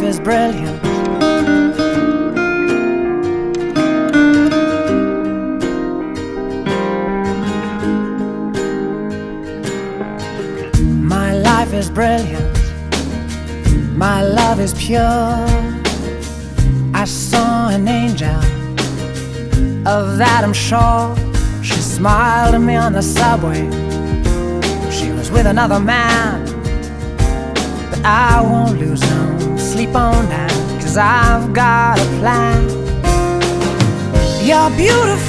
is brilliant. My life is brilliant. My love is pure. I saw an angel, of that I'm sure. She smiled at me on the subway. She was with another man, but I won't lose no sleep on that, 'cause I've got a plan. You're beautiful.